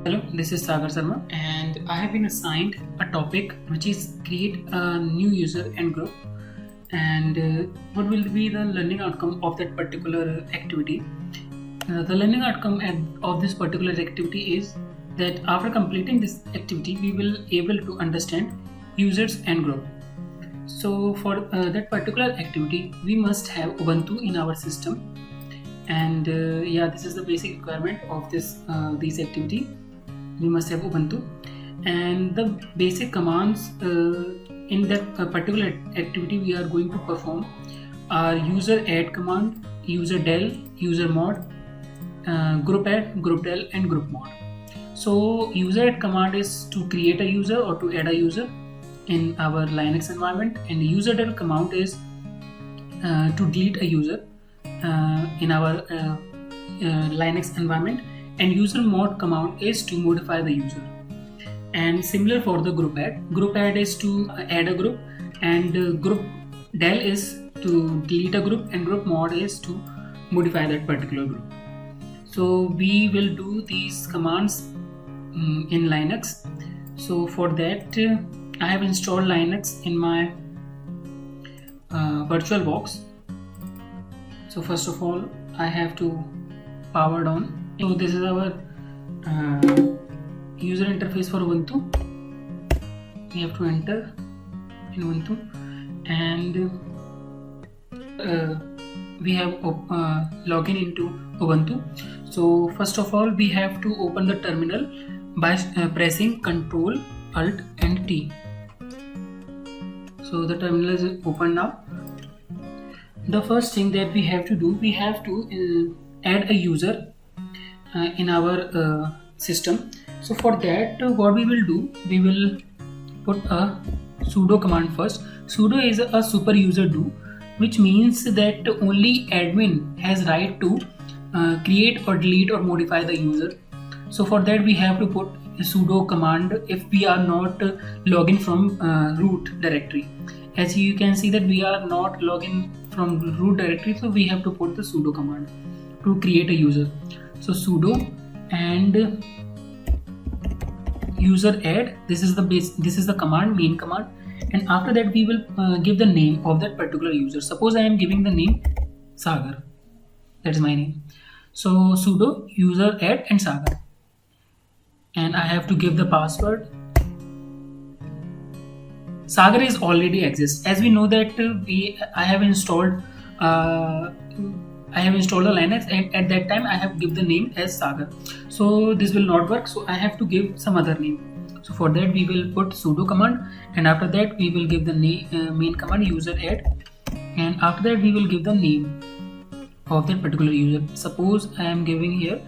Hello, this is Sagar Sharma and I have been assigned a topic which is create a new user and group, and what will be the learning outcome of that particular activity. The learning outcome of this particular activity is that after completing this activity we will able to understand users and group. So for that particular activity we must have Ubuntu in our system, and this is the basic requirement of this activity. We must have Ubuntu, and the basic commands in that particular activity we are going to perform are user add command, user del, user mod, group add, group del, and group mod. So user add command is to create a user or to add a user in our Linux environment, and user del command is to delete a user in our Linux environment, and user mod command is to modify the user. And similar for the group add. Group add is to add a group, and group del is to delete a group, and group mod is to modify that particular group. So we will do these commands in Linux. So for that I have installed Linux in my VirtualBox. So first of all I have to power on. So this is our user interface for Ubuntu. We have to enter in Ubuntu, and we have login into Ubuntu. So first of all we have to open the terminal by pressing Ctrl Alt and T. So the terminal is open now. The first thing that we have to do, we have to add a user in our system. So for that what we will do, we will put a sudo command first. Sudo is a super user do, which means that only admin has right to create or delete or modify the user. So for that we have to put a sudo command if we are not login from root directory. As you can see that we are not login from root directory, so we have to put the sudo command to create a user. So sudo and user add, this is the command, main command, and after that we will give the name of that particular user. Suppose I am giving the name Sagar, that is my name. So sudo user add and Sagar, and I have to give the password. Sagar is already exists. As we know that I have installed the Linux, and at that time I have given the name as Sagar. So this will not work, so I have to give some other name. So for that we will put sudo command, and after that we will give the main command user add, and after that we will give the name of that particular user. Suppose I am giving here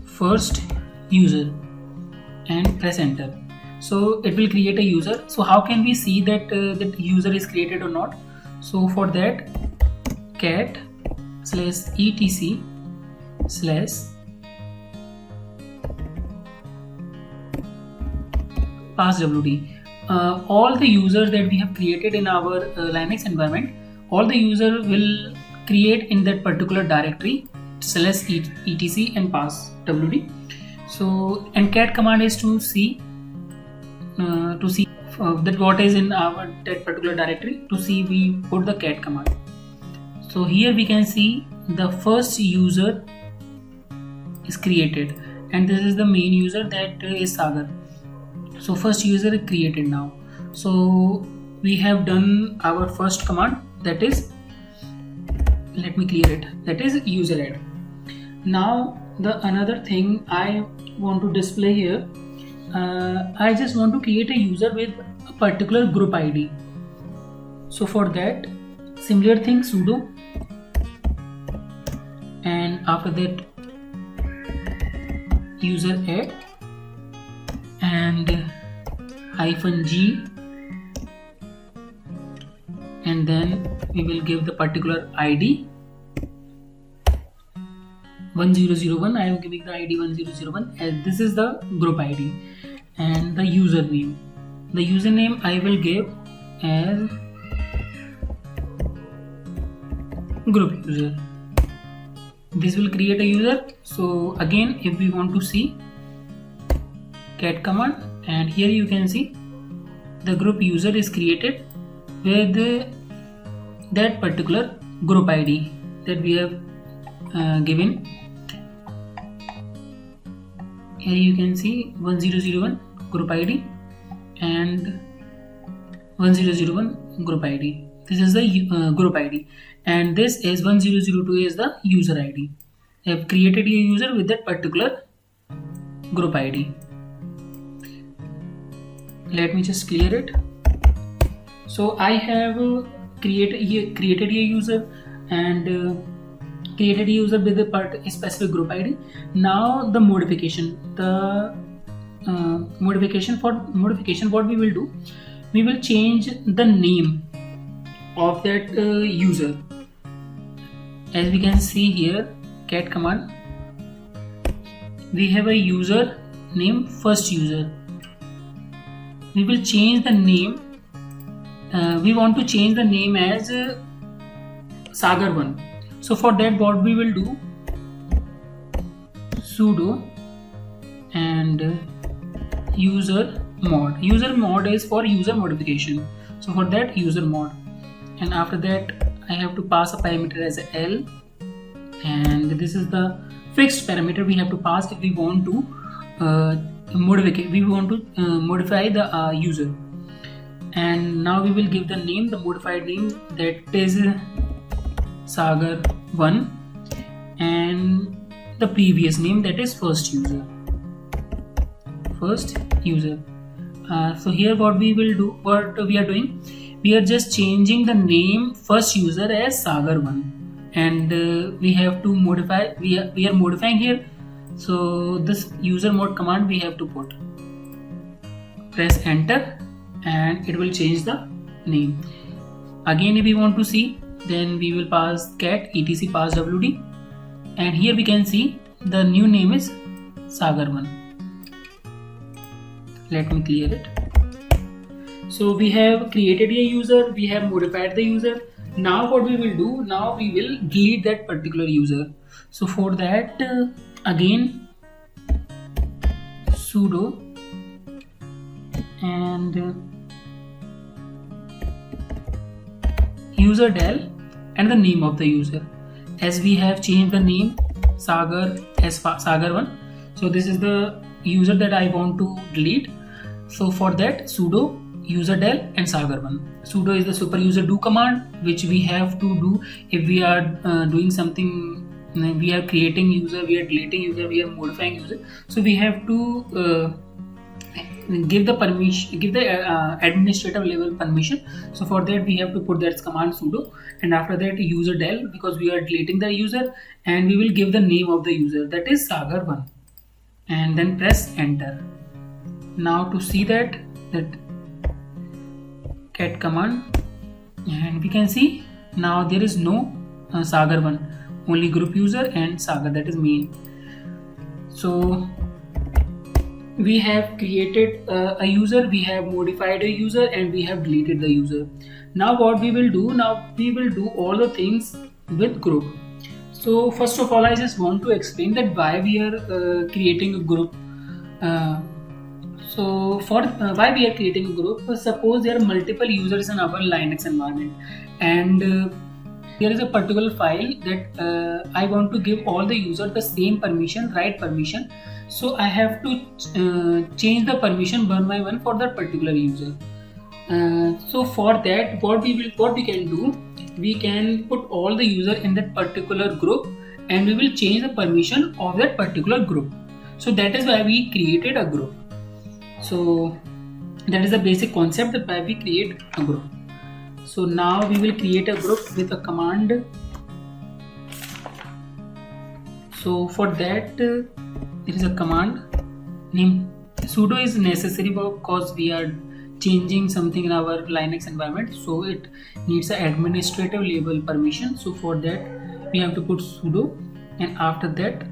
first user and press enter. So it will create a user. So how can we see that that user is created or not? So for that cat /etc/ passwd. All the users that we have created in our Linux environment, all the user will create in that particular directory /etc and passwd. So and cat command is to see that what is in our that particular directory. To see, we put the cat command. So here we can see the first user is created, and this is the main user, that is Sagar. So first user is created now. So we have done our first command, that is, let me clear it, that is user add. Now the another thing I want to display here, I just want to create a user with a particular group ID. So for that similar thing, sudo, and after that user add and -g, and then we will give the particular ID 1001. I am giving the ID 1001 as this is the group ID, and the username. The username I will give as group user. This will create a user. So again, if we want to see cat command, and here you can see the group user is created with that particular group ID that we have given. Here you can see 1001 group ID and 1001 group ID. This is the group ID, and this is 1002 is the user ID. I have created a user with that particular group ID. Let me just clear it. So I have created a user and created a user with a specific group ID. Now the modification, what we will do, we will change the name of that user. As we can see here, cat command, we have a user name first user. We will change the name. We want to change the name as Sagar1. So for that, what we will do, sudo and user mod. User mod is for user modification. So for that, user mod, and after that I have to pass a parameter as L, and this is the fixed parameter we have to pass if we want to modify the user. And now we will give the name, the modified name, that is Sagar1, and the previous name, that is first user. So here what we are doing, we are just changing the name first user as Sagar1, and we have to modify. We are modifying here. So this user mod command we have to put. Press enter, and it will change the name. Again, if we want to see, then we will pass cat etc pass wd, and here we can see the new name is Sagar1. Let me clear it. So we have created a user, we have modified the user. Now what we will do, now we will delete that particular user. So for that, again sudo and user del and the name of the user. As we have changed the name Sagar as Sagar1, so this is the user that I want to delete. So for that, sudo user del and Sagar1. Sudo is the super user do command, which we have to do if we are doing something. We are creating user, we are deleting user, we are modifying user. So we have to give the permission, give the administrative level permission. So for that, we have to put that command sudo, and after that user del, because we are deleting the user, and we will give the name of the user, that is Sagar1, and then press enter. Now to see that cat command, and we can see now there is no Sagar1, only group user and Sagar, that is main. So we have created a user, we have modified a user, and we have deleted the user. Now what we will do, now we will do all the things with group. So first of all, I just want to explain that why we are creating a group. So for why we are creating a group, suppose there are multiple users in our Linux environment, and there is a particular file that I want to give all the users the same permission, right permission. So I have to change the permission one by one for that particular user. So for that, what we can do, we can put all the user in that particular group, and we will change the permission of that particular group. So that is why we created a group. So that is the basic concept that why we create a group. So now we will create a group with a command. So for that, there is a command name sudo is necessary because we are changing something in our Linux environment, so it needs an administrative level permission. So for that, we have to put sudo, and after that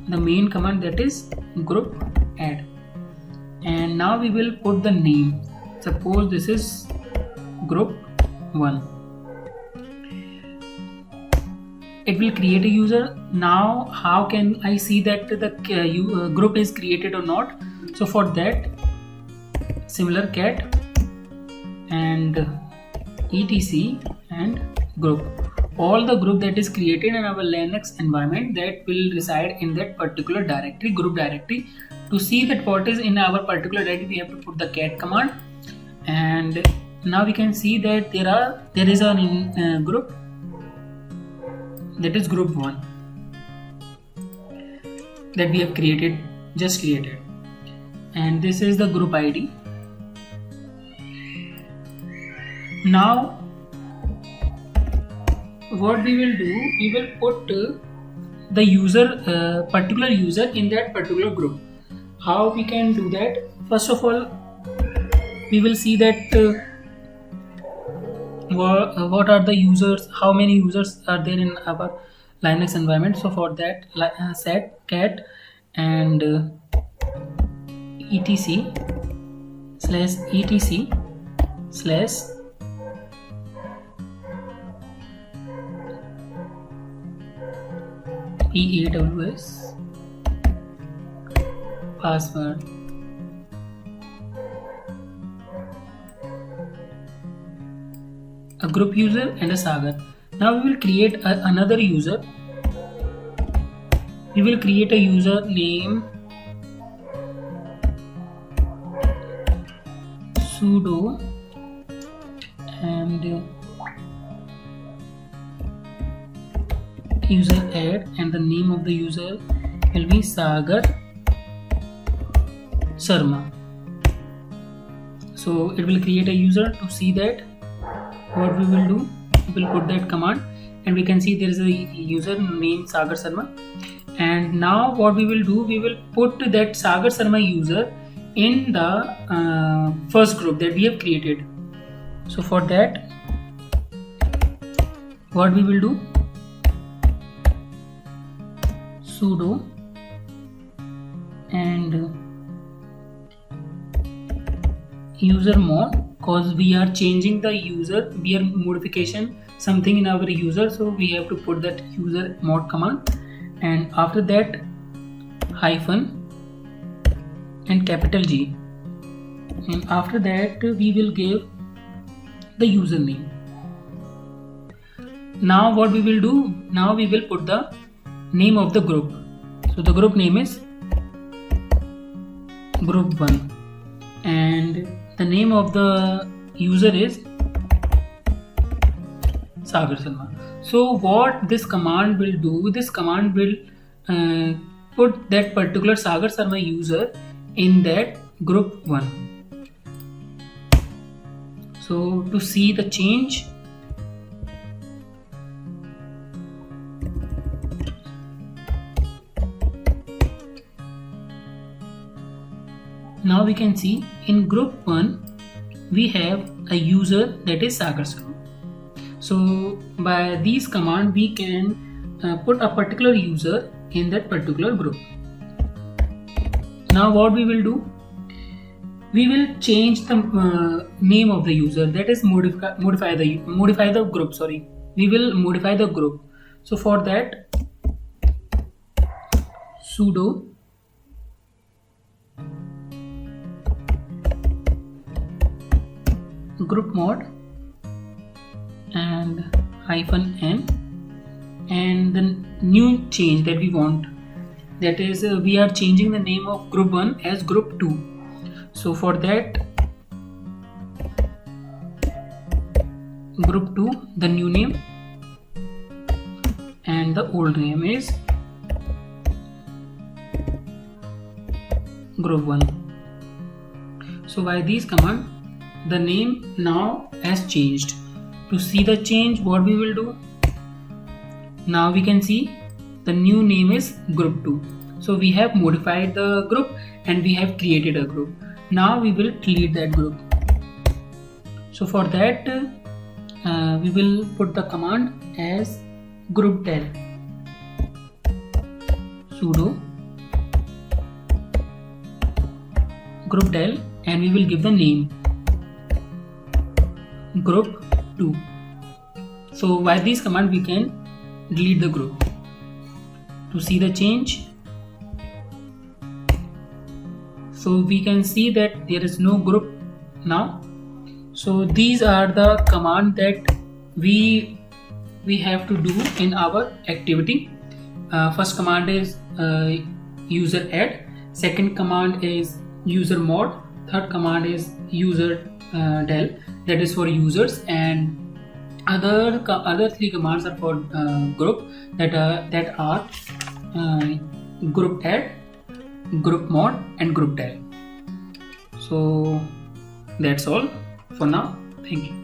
the main command, that is group add, and now we will put the name. Suppose this is group 1, it will create a user. Now how can I see that the group is created or not? So for that, similar cat and etc and group, all the group that is created in our Linux environment that will reside in that particular directory, group directory. To see that what is in our particular directory, we have to put the cat command, and now we can see that there is a group, that is group 1, that we have just created, and this is the group ID. Now what we will do, we will put the user, particular user in that particular group. How we can do that? First of all, we will see that what are the users, how many users are there in our Linux environment. So for that, set cat and etc/etc/p8 always password. A group user and a Sagar. Now we will create another user. We will create a user name sudo and user add, and the name of the user will be Sagar Sharma. So it will create a user. To see that, what we will do, we will put that command, and we can see there is a user named Sagar Sharma. And now what we will do, we will put that Sagar Sharma user in the first group that we have created. So for that, what we will do, sudo and user mod, because we are changing the user, we are modification something in our user, so we have to put that user mod command, and after that hyphen and capital G, and after that we will give the username. Now what we will do, now we will put the name of the group. So the group name is group 1 and the name of the user is Sagar Sharma. So what this command will do, this command will put that particular Sagar Sharma user in that group 1. So to see the change, now we can see in group 1 we have a user that is Sagar Sharma. So by these command we can put a particular user in that particular group. Now what we will do, we will change the name of the user, that is modify the group. Sorry, we will modify the group. So for that, sudo group mod and hyphen n, and the new change that we want, that is we are changing the name of group 1 as group 2. So for that, group 2, the new name, and the old name is group 1. So by these command, the name now has changed. To see the change, what we will do, now we can see the new name is group 2. So we have modified the group and we have created a group. Now we will delete that group. So for that, we will put the command as group del, sudo group del, and we will give the name group 2. So by this command we can delete the group. To see the change, so we can see that there is no group now. So these are the command that we have to do in our activity. First command is user add, second command is user mod, third command is user del, that is for users, and other three commands are for group, that are group add, group mod, and group del. So that's all for now. Thank you.